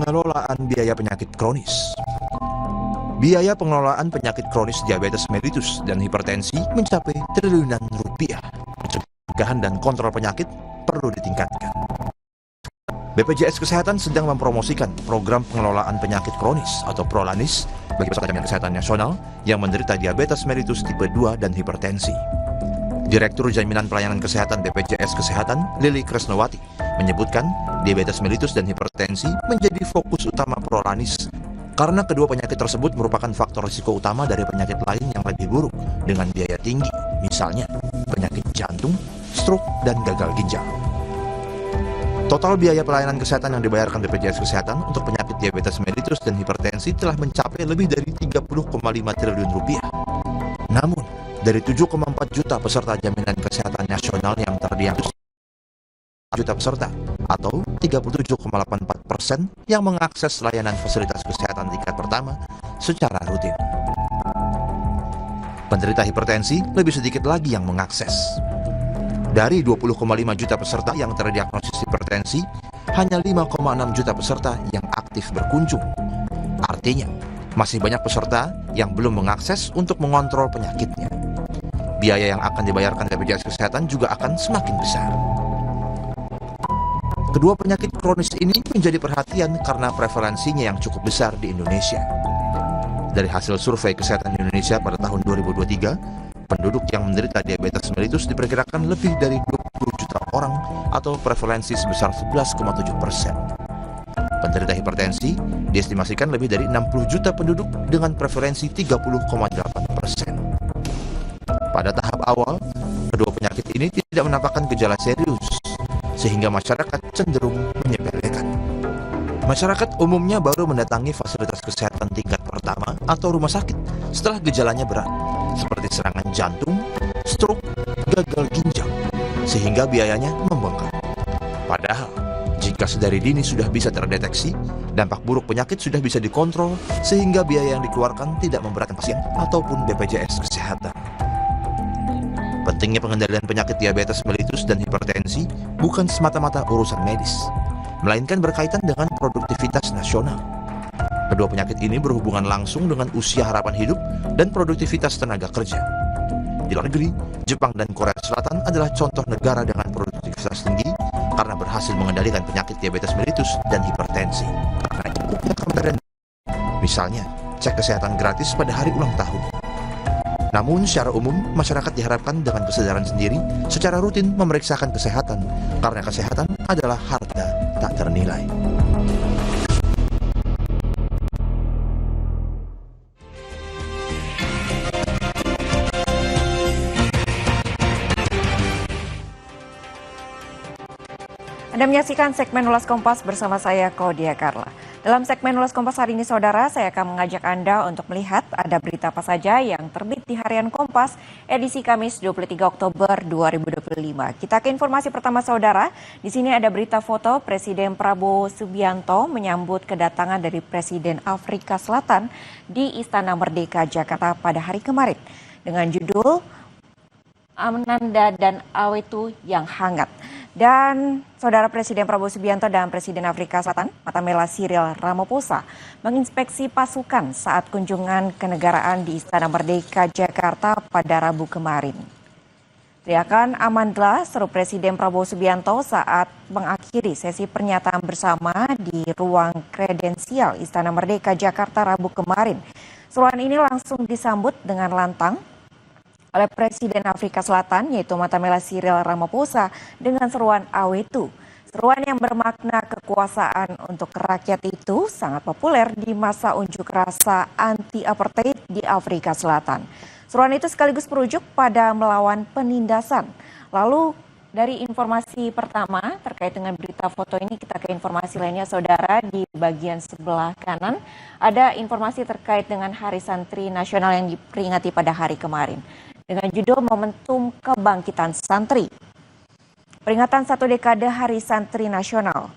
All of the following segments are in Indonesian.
Pengelolaan biaya penyakit kronis. Biaya pengelolaan penyakit kronis diabetes mellitus dan hipertensi mencapai triliunan rupiah. Pencegahan dan kontrol penyakit perlu ditingkatkan. BPJS Kesehatan sedang mempromosikan program pengelolaan penyakit kronis atau Prolanis bagi peserta jaminan kesehatan nasional yang menderita diabetes mellitus tipe 2 dan hipertensi. Direktur Jaminan Pelayanan Kesehatan BPJS Kesehatan, Lili Kresnawati, menyebutkan diabetes mellitus dan hipertensi menjadi fokus utama Prolanis karena kedua penyakit tersebut merupakan faktor risiko utama dari penyakit lain yang lebih buruk dengan biaya tinggi, misalnya penyakit jantung, stroke, dan gagal ginjal. Total biaya pelayanan kesehatan yang dibayarkan BPJS Kesehatan untuk penyakit diabetes mellitus dan hipertensi telah mencapai lebih dari 30,5 triliun rupiah. Namun, dari 7,4 juta peserta jaminan kesehatan nasional yang terdiagnosis juta peserta atau 37,84% yang mengakses layanan fasilitas kesehatan tingkat pertama secara rutin. Penderita hipertensi lebih sedikit lagi yang mengakses. Dari 20,5 juta peserta yang terdiagnosis hipertensi, hanya 5,6 juta peserta yang aktif berkunjung. Artinya, masih banyak peserta yang belum mengakses untuk mengontrol penyakitnya. Biaya yang akan dibayarkan BPJS Kesehatan juga akan semakin besar. Kedua penyakit kronis ini menjadi perhatian karena prevalensinya yang cukup besar di Indonesia. Dari hasil survei kesehatan Indonesia pada tahun 2023, penduduk yang menderita diabetes mellitus diperkirakan lebih dari 20 juta orang atau prevalensi sebesar 11,7%. Penderita hipertensi diestimasikan lebih dari 60 juta penduduk dengan prevalensi 30,8%. Pada tahap awal, kedua penyakit ini tidak menampakkan gejala serius, sehingga masyarakat cenderung menyepelekan. Masyarakat umumnya baru mendatangi fasilitas kesehatan tingkat pertama atau rumah sakit setelah gejalanya berat, seperti serangan jantung, stroke, gagal ginjal, sehingga biayanya membengkak. Padahal, jika sedari dini sudah bisa terdeteksi, dampak buruk penyakit sudah bisa dikontrol, sehingga biaya yang dikeluarkan tidak memberatkan pasien ataupun BPJS Kesehatan. Pentingnya pengendalian penyakit diabetes mellitus dan hipertensi bukan semata-mata urusan medis, melainkan berkaitan dengan produktivitas nasional. Kedua penyakit ini berhubungan langsung dengan usia harapan hidup dan produktivitas tenaga kerja. Di luar negeri, Jepang dan Korea Selatan adalah contoh negara dengan produktivitas tinggi karena berhasil mengendalikan penyakit diabetes mellitus dan hipertensi. Karena cukupnya kementerian, misalnya cek kesehatan gratis pada hari ulang tahun. Namun secara umum, masyarakat diharapkan dengan kesadaran sendiri secara rutin memeriksakan kesehatan, karena kesehatan adalah harta tak ternilai. Anda menyaksikan segmen Ulas Kompas bersama saya, Claudia Carla. Dalam segmen Ulas Kompas hari ini, saudara, saya akan mengajak Anda untuk melihat ada berita apa saja yang terbit di Harian Kompas edisi Kamis 23 Oktober 2025. Kita ke informasi pertama, saudara. Di sini ada berita foto Presiden Prabowo Subianto menyambut kedatangan dari Presiden Afrika Selatan di Istana Merdeka, Jakarta pada hari kemarin dengan judul Ananda dan Awetu yang hangat. Dan saudara Presiden Prabowo Subianto dan Presiden Afrika Selatan, Matamela Cyril Ramaphosa, menginspeksi pasukan saat kunjungan kenegaraan di Istana Merdeka, Jakarta pada Rabu kemarin. Teriakan Amandla seru Presiden Prabowo Subianto saat mengakhiri sesi pernyataan bersama di ruang kredensial Istana Merdeka, Jakarta Rabu kemarin. Seruan ini langsung disambut dengan lantang oleh Presiden Afrika Selatan, yaitu Matamela Cyril Ramaphosa, dengan seruan Awetu. Seruan yang bermakna kekuasaan untuk rakyat itu sangat populer di masa unjuk rasa anti-apartheid di Afrika Selatan. Seruan itu sekaligus merujuk pada melawan penindasan. Lalu dari informasi pertama terkait dengan berita foto ini, kita ke informasi lainnya, saudara. Di bagian sebelah kanan ada informasi terkait dengan Hari Santri Nasional yang diperingati pada hari kemarin dengan judul Momentum Kebangkitan Santri. Peringatan 1 dekade Hari Santri Nasional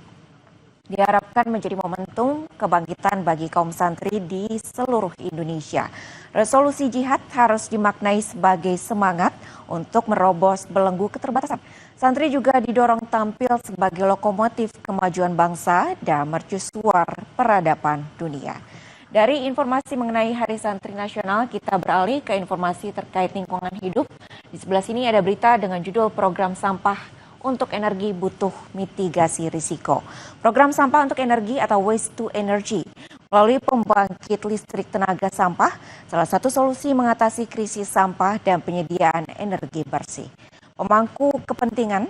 diharapkan menjadi momentum kebangkitan bagi kaum santri di seluruh Indonesia. Resolusi jihad harus dimaknai sebagai semangat untuk merobos belenggu keterbatasan. Santri juga didorong tampil sebagai lokomotif kemajuan bangsa dan mercusuar peradaban dunia. Dari informasi mengenai Hari Santri Nasional, kita beralih ke informasi terkait lingkungan hidup. Di sebelah sini ada berita dengan judul Program Sampah untuk Energi Butuh Mitigasi Risiko. Program Sampah untuk Energi atau Waste to Energy melalui pembangkit listrik tenaga sampah, salah satu solusi mengatasi krisis sampah dan penyediaan energi bersih. Pemangku kepentingan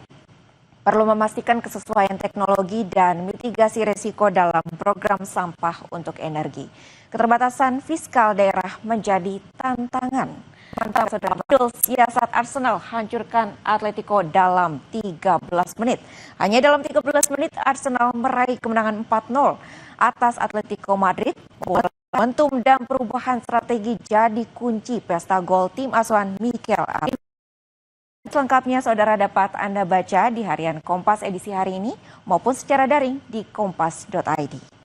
perlu memastikan kesesuaian teknologi dan mitigasi risiko dalam program sampah untuk energi. Keterbatasan fiskal daerah menjadi tantangan. Mantap, saudara. Betul, siasat Arsenal hancurkan Atletico dalam 13 menit. Hanya dalam 13 menit Arsenal meraih kemenangan 4-0 atas Atletico Madrid. Momentum dan perubahan strategi jadi kunci pesta gol tim asuhan Mikel Arteta. Selengkapnya saudara dapat Anda baca di harian Kompas edisi hari ini maupun secara daring di kompas.id.